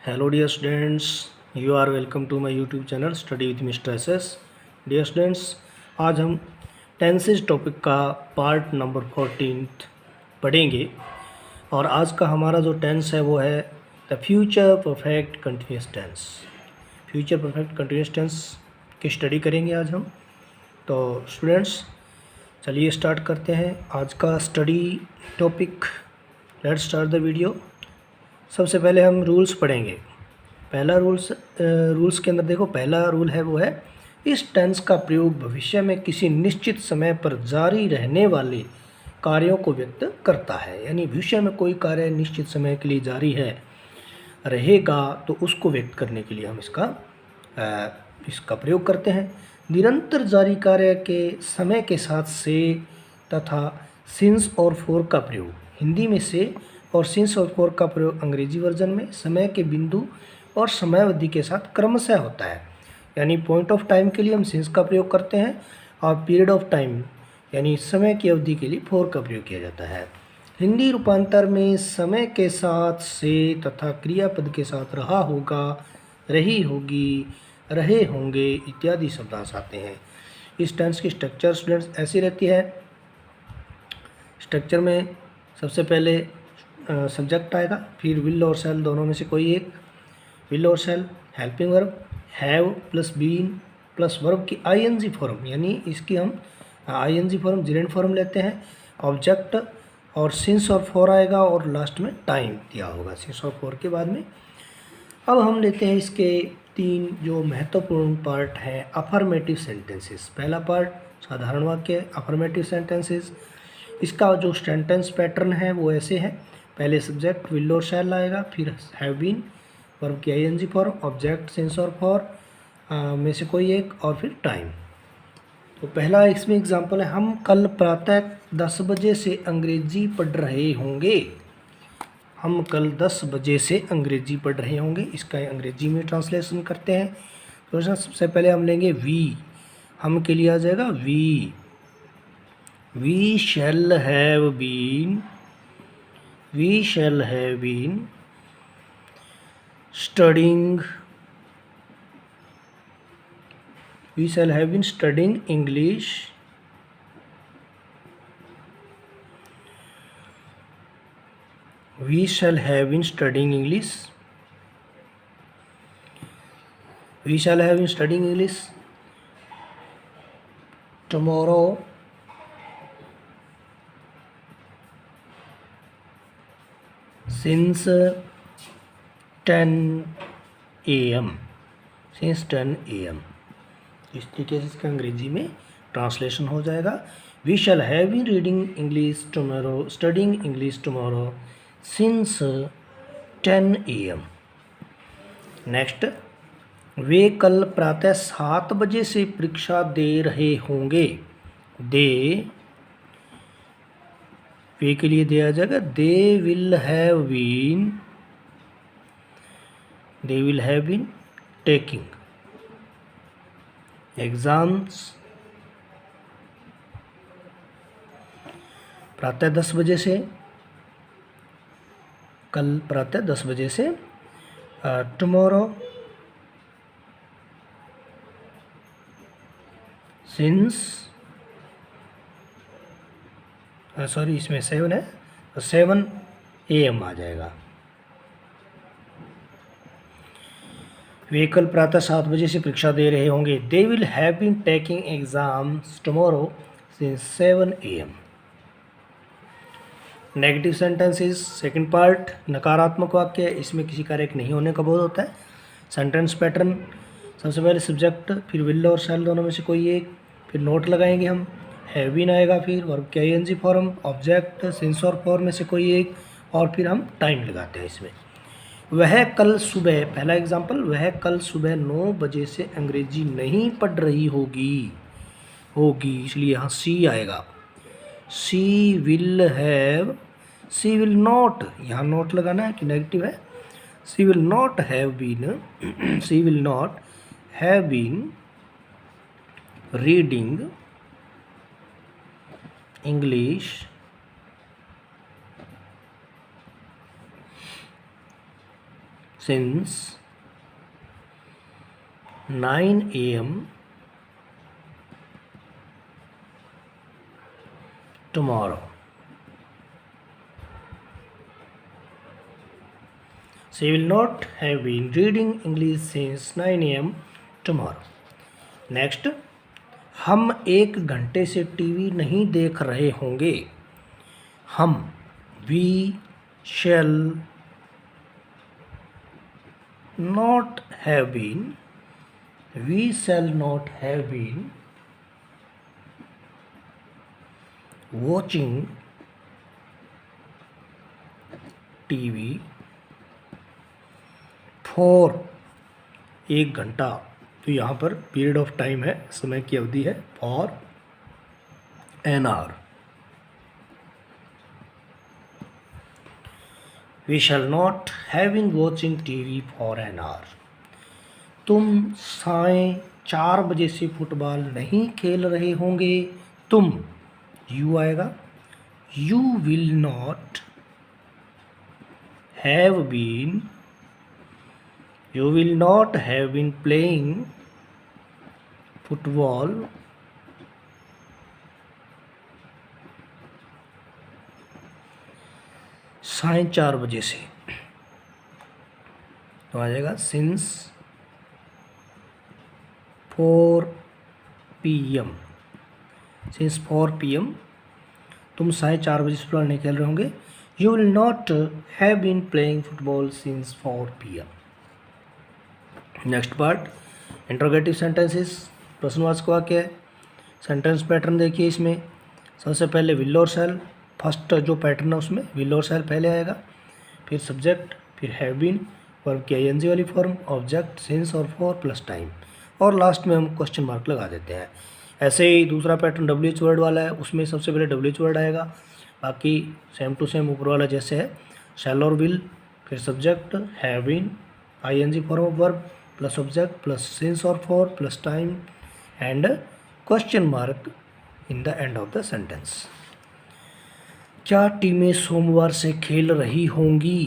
Hello dear students, you are welcome to my YouTube channel Study with Mr. SS. Dear students, आज हम tenses topic का part number 14 पढ़ेंगे और आज का हमारा जो टेंस है वो है the future perfect continuous tense. Future perfect continuous tense की स्टडी करेंगे आज हम। तो स्टूडेंट्स चलिए स्टार्ट करते हैं आज का study topic. Let's start the video. सबसे पहले हम रूल्स पढ़ेंगे। पहला रूल्स के अंदर देखो, पहला रूल है वो है इस टेंस का प्रयोग भविष्य में किसी निश्चित समय पर जारी रहने वाले कार्यों को व्यक्त करता है। यानी भविष्य में कोई कार्य निश्चित समय के लिए जारी है रहेगा तो उसको व्यक्त करने के लिए हम इसका प्रयोग करते हैं। निरंतर जारी कार्य के समय के साथ से तथा सिंस और फॉर का प्रयोग हिंदी में से और सिंस और फॉर का प्रयोग अंग्रेजी वर्जन में समय के बिंदु और समयावधि के साथ क्रमशः होता है। यानी पॉइंट ऑफ टाइम के लिए हम सिंस का प्रयोग करते हैं और पीरियड ऑफ टाइम यानी समय की अवधि के लिए फॉर का प्रयोग किया जाता है। हिंदी रूपांतर में समय के साथ से तथा क्रियापद के साथ रहा होगा, रही होगी, रहे होंगे इत्यादि शब्द आते हैं। इस टेंस की स्ट्रक्चर स्टूडेंट्स ऐसी रहती है। स्ट्रक्चर में सबसे पहले सब्जेक्ट आएगा, फिर विल और शैल दोनों में से कोई एक। विल और shall helping verb, have plus been plus verb की आईएनजी फॉर्म, यानी इसकी हम आईएनजी फॉर्म जिरेंट फॉर्म लेते हैं। ऑब्जेक्ट और सिंस और फॉर आएगा और लास्ट में टाइम दिया होगा सिंस और फॉर के बाद में। अब हम लेते हैं इसके तीन जो महत्वपूर्ण पार्ट हैं अफर्मेटिव सेंटेंसेस। पहला पार्ट साधारण वाक्य है, अफर्मेटिव सेंटेंसेस। इसका जो सेंटेंस पैटर्न है वो ऐसे है, पहले सब्जेक्ट विल और शैल आएगा, फिर हैव बीन वर्ब की आईएनजी फॉर्म, ऑब्जेक्ट सिंस और फॉर में से कोई एक और फिर टाइम। तो पहला इसमें एग्जांपल है, हम कल प्रातः 10 बजे से अंग्रेजी पढ़ रहे होंगे। हम कल 10 बजे से अंग्रेजी पढ़ रहे होंगे, इसका अंग्रेजी में ट्रांसलेशन करते हैं। तो सबसे पहले हम लेंगे वी, हम के लिए आ जाएगा we shall have been, we shall have been studying English tomorrow since 10 AM। इस तरीके से इसका अंग्रेजी में ट्रांसलेशन हो जाएगा। We shall have been studying English tomorrow since 10 AM। Next, वे कल प्रातः 7 बजे से परीक्षा दे रहे होंगे। वे के लिए दिया जाएगा they will have been taking exams प्रातः 10 बजे से, कल प्रातः 10 बजे से, टुमारो सिंस सॉरी इसमें 7 है तो 7 AM आ जाएगा। वे कल प्रातः 7 बजे से परीक्षा दे रहे होंगे। They will have been taking exams tomorrow since 7 AM। Negative sentences second part, नकारात्मक वाक्य, इसमें किसी कार्य के नहीं होने का बोध होता है। सेंटेंस पैटर्न, सबसे पहले सब्जेक्ट, फिर विल और शैल दोनों में से कोई एक, फिर नोट लगाएंगे हम, हैव बीन आएगा, फिर वर्ब की आईएनजी फॉर्म, ऑब्जेक्ट सिंस और फॉर में से कोई एक और फिर हम टाइम लगाते हैं इसमें। वह कल सुबह, पहला एग्जांपल, वह कल सुबह 9 बजे से अंग्रेजी नहीं पढ़ रही होगी, इसलिए यहाँ सी आएगा। सी विल नॉट, यहाँ नोट लगाना है कि नेगेटिव है। She will not have been reading English since 9 a.m. tomorrow. She will not have been reading English since 9 a.m. tomorrow. Next, हम 1 घंटे से टीवी नहीं देख रहे होंगे. हम we shall not have been watching TV for 1 घंटा. तो यहाँ पर पीरियड ऑफ टाइम है, समय की अवधि है, for an hour. We shall not have been watching TV for an hour. तुम 4:30 से फुटबॉल नहीं खेल रहे होंगे. तुम यू आएगा. You will not have been playing football साढ़े 4 बजे से. तो आ जाएगा सिंस 4 PM. सिंस 4 PM तुम 4:30 बजे से फुटबॉल नहीं खेल रहे होंगे. You will not have been playing football since 4 PM. Next part, interrogative sentences. प्रश्नवाचक वाक्य है. सेंटेंस पैटर्न देखिए इसमें. सबसे पहले विल और शैल. फर्स्ट जो पैटर्न है उसमें विल और शैल पहले आएगा, फिर सब्जेक्ट, फिर हैव बीन, वर्ब की ING वाली फॉर्म, ऑब्जेक्ट, सिंस और फॉर प्लस टाइम, और लास्ट में हम क्वेश्चन मार्क लगा देते हैं. ऐसे ही दूसरा पैटर्न WH वर्ड वाला है, उसमें सबसे पहले WH वर्ड आएगा. बाकी सेम टू सेम ऊपर वाला जैसे है, शैल और विल, फिर subject, have been, ING form of verb plus object plus since और for plus time and question mark in the end of the sentence. क्या टीमें सोमवार से खेल रही होंगी?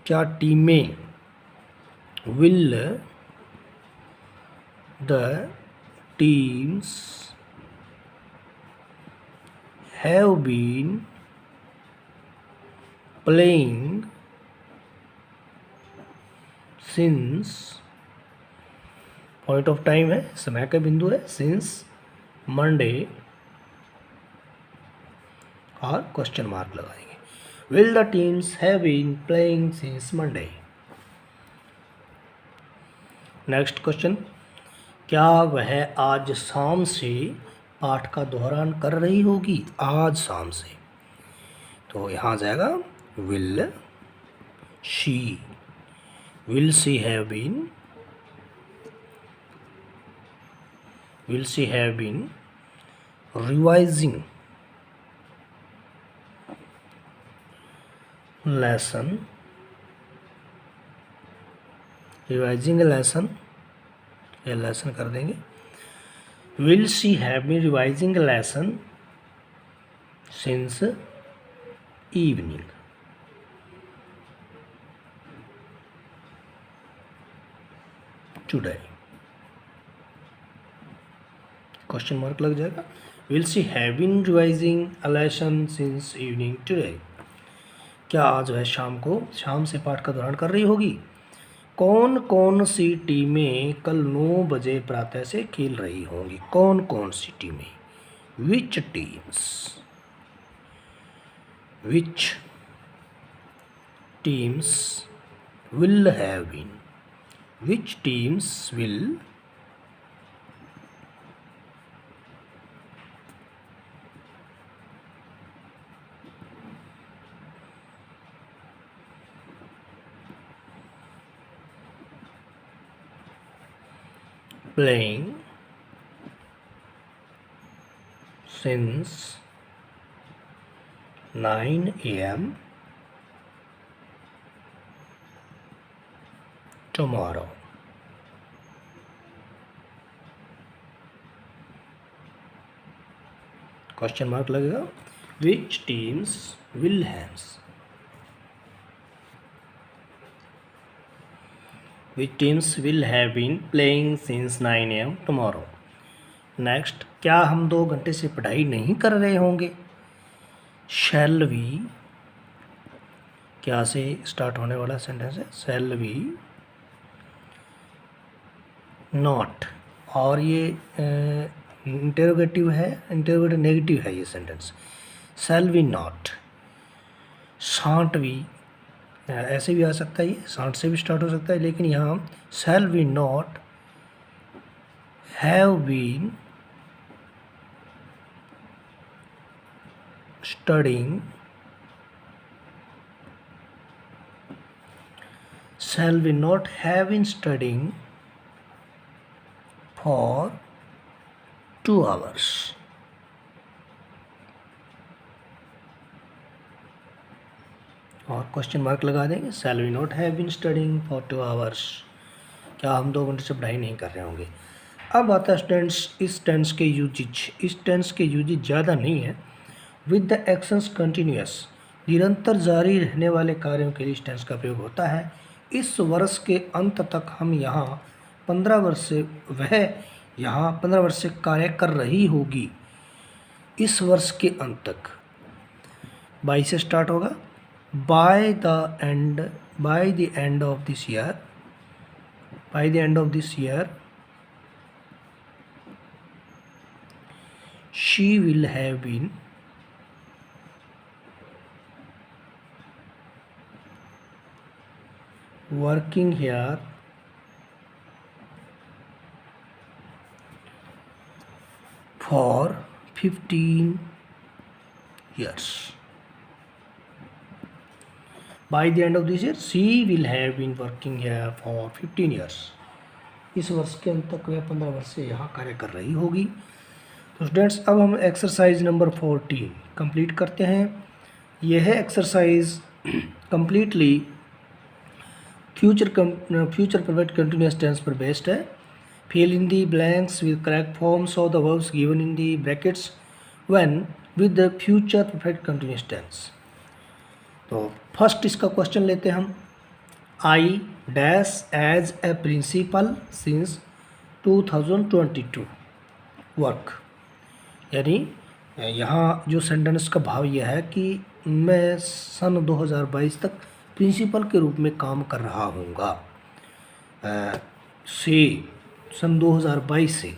क्या टीमें will the teams have been playing since, point of time है, समय का बिंदु है, सिंस मंडे, और क्वेश्चन मार्क लगाएंगे. Will the teams have been playing since Monday. Next question, क्या वह आज शाम से पाठ का दोहरान कर रही होगी? आज शाम से. तो यहाँ आ जाएगा will she have been revising lesson, revising a lesson कर देंगे. Will she have been revising a lesson since evening. Today, question mark लग जाएगा. Will she have been revising a lesson since evening today. क्या आज वह शाम से पाठ का दोहरान कर रही होगी? कौन कौन सी टीमें कल 9 बजे प्रातः से खेल रही होंगी? कौन कौन सी टीमें? Which teams will have been. Which teams will playing since 9 a.m. tomorrow. Question mark लगेगा. Which teams will have. Which teams will have been playing since 9 AM tomorrow? Next, क्या हम 2 घंटे से पढ़ाई नहीं कर रहे होंगे? शैल वी, क्या से स्टार्ट होने वाला सेंटेंस है? शैल वी नॉट, और ये इंटेरोगेटिव है, इंटेरोगेटिव नेगेटिव है ये sentence. Shall we not, shan't we, ऐसे भी आ सकता है, ये शांट से भी स्टार्ट हो सकता है, लेकिन यहाँ shall we not have been studying, shall we not have been studying for 2 hours? और क्वेश्चन मार्क लगा देंगे। shall we not have been studying for 2 hours? क्या हम 2 घंटे से पढ़ाई नहीं कर रहे होंगे? अब आता है स्टेंस, इस टेंस के यूजेज। इस टेंस के यूजेज ज़्यादा नहीं है। विद द एक्शंस कंटिन्यूअस, निरंतर जारी रहने वाले कार्यों के लिए इस टेंस का प्रयोग होता है। इस वर्ष के अंत तक हम यहाँ 15 वर्ष से, वह यहाँ 15 वर्ष से कार्य कर रही होगी। इस वर्ष के अंत तक, बाई से स्टार्ट होगा। By the end of this year, by the end of this year she will have been working here for 15 years. By the end of this year, she will have been working here for 15 years. इस वर्ष के अंत तक वह 15 वर्ष से यहाँ कार्य कर रही होगी। तो स्टूडेंट्स, अब हम एक्सरसाइज नंबर 14 कंप्लीट करते हैं। यह exercise completely future perfect continuous tense पर बेस्ड है। Fill in the blanks with correct forms of the verbs given in the brackets when with the future perfect continuous tense. तो first इसका question लेते हैं हम। I dash as a principal since 2022 work, यानी यहाँ जो sentence का भाव यह है कि मैं सन 2022 तक प्रिंसिपल के रूप में काम कर रहा हूँगा। से सन 2022 से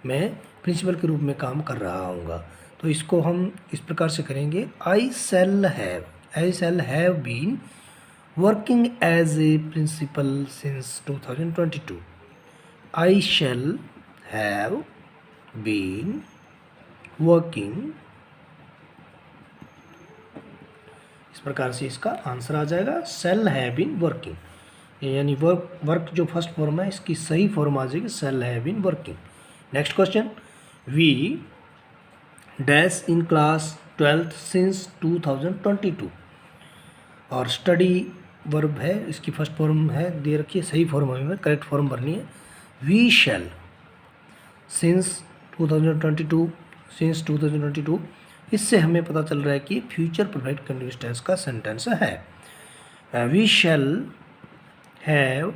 मैं प्रिंसिपल के रूप में काम कर रहा हूँगा। तो इसको हम इस प्रकार से करेंगे। I shall have been working as a principal since 2022। I shall have been working, इस प्रकार से इसका आंसर आ जाएगा शैल हैव बीन वर्किंग, यानी वर्क जो फर्स्ट फॉर्म है इसकी सही फॉर्म आ जाएगी shall have been working. Next question, we dash in class 12th since 2022, और स्टडी वर्ब है, इसकी फर्स्ट फॉर्म है दे रखी है, सही फॉर्म हमें करेक्ट फॉर्म भरनी है। वी शैल सिंस 2022, इससे हमें पता चल रहा है कि फ्यूचर परफेक्ट कंटिन्यूअस टेंस का सेंटेंस है। We shall have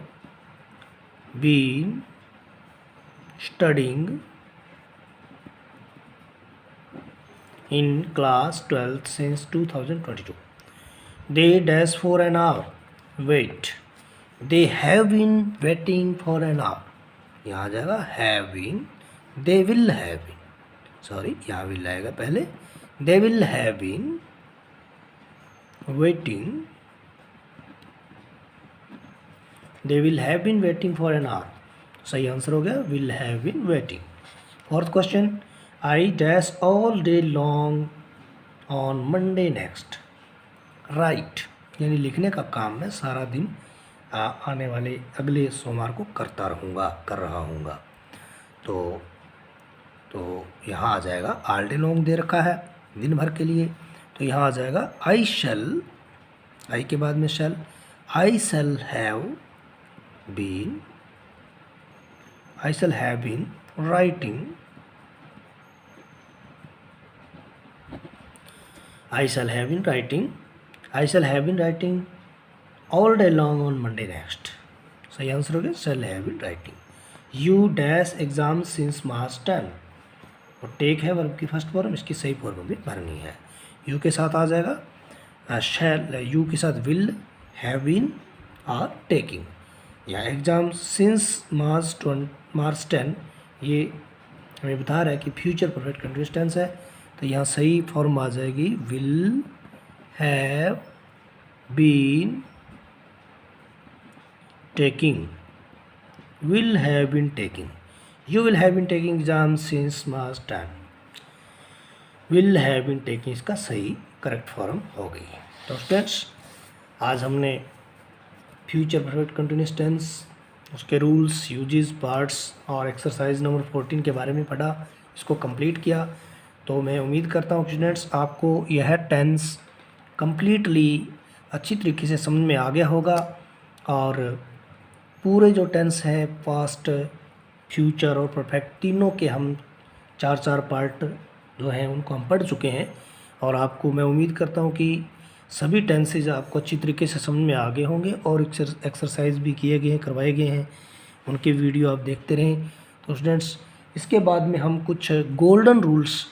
been studying in class 12th since 2022। They dash for an hour wait, they have been waiting for an hour, यहाँ आ जाएगा have been. They will have been, sorry यहाँ will आएगा पहले। They will have been waiting, they will have been waiting for an hour, सही answer हो गया will have been waiting. Fourth question, I dash all day long on Monday next, right, यानी लिखने का काम मैं सारा दिन आने वाले अगले सोमवार को कर रहा हूँगा। तो यहाँ आ जाएगा ऑल डे लॉन्ग दे रखा है दिन भर के लिए, तो यहाँ आ जाएगा आई शैल, आई के बाद में shall, I shall have been writing, I shall have been writing all day long on Monday next, सही आंसर हो गया shall have been writing. You dash exam since March 10, और टेक है वर्ब की फर्स्ट फॉर्म, इसकी सही form भी भरनी है। यू के साथ आ जाएगा शैल, यू के साथ विल, हैव बीन और टेकिंग। या एग्ज़ाम सिंस मार्च 10, ये हमें बता रहा है कि फ्यूचर परफेक्ट कंटिन्यूअस टेंस है, तो यहाँ सही फॉर्म आ जाएगी will have been taking, will have been taking, you will have been taking exam since March 10, will have been taking इसका सही करेक्ट फॉर्म हो गई। तो स्टूडेंट्स आज हमने फ्यूचर परफेक्ट कंटिन्यूअस टेंस, उसके रूल्स, यूजेस, पार्ट्स और एक्सरसाइज नंबर 14 के बारे में पढ़ा, इसको कंप्लीट किया। तो मैं उम्मीद करता हूँ स्टूडेंट्स आपको यह टेंस कंप्लीटली अच्छी तरीके से समझ में आ गया होगा, और पूरे जो टेंस हैं पास्ट, फ्यूचर और परफेक्ट तीनों के हम चार पार्ट जो हैं उनको हम पढ़ चुके हैं, और आपको मैं उम्मीद करता हूं कि सभी टेंसेज आपको अच्छी तरीके से समझ में आ गए होंगे, और एक्सरसाइज भी किए गए हैं, करवाए गए हैं, उनके वीडियो आप देखते रहें। तो स्टूडेंट्स इसके बाद में हम कुछ गोल्डन रूल्स,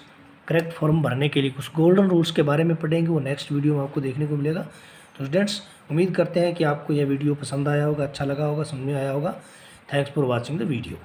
करेक्ट फॉर्म भरने के लिए कुछ गोल्डन रूल्स के बारे में पढ़ेंगे, वो नेक्स्ट वीडियो में आपको देखने को मिलेगा। तो स्टूडेंट्स उम्मीद करते हैं कि आपको यह वीडियो पसंद आया होगा, अच्छा लगा होगा, समझ में आया होगा। Thanks for watching the video.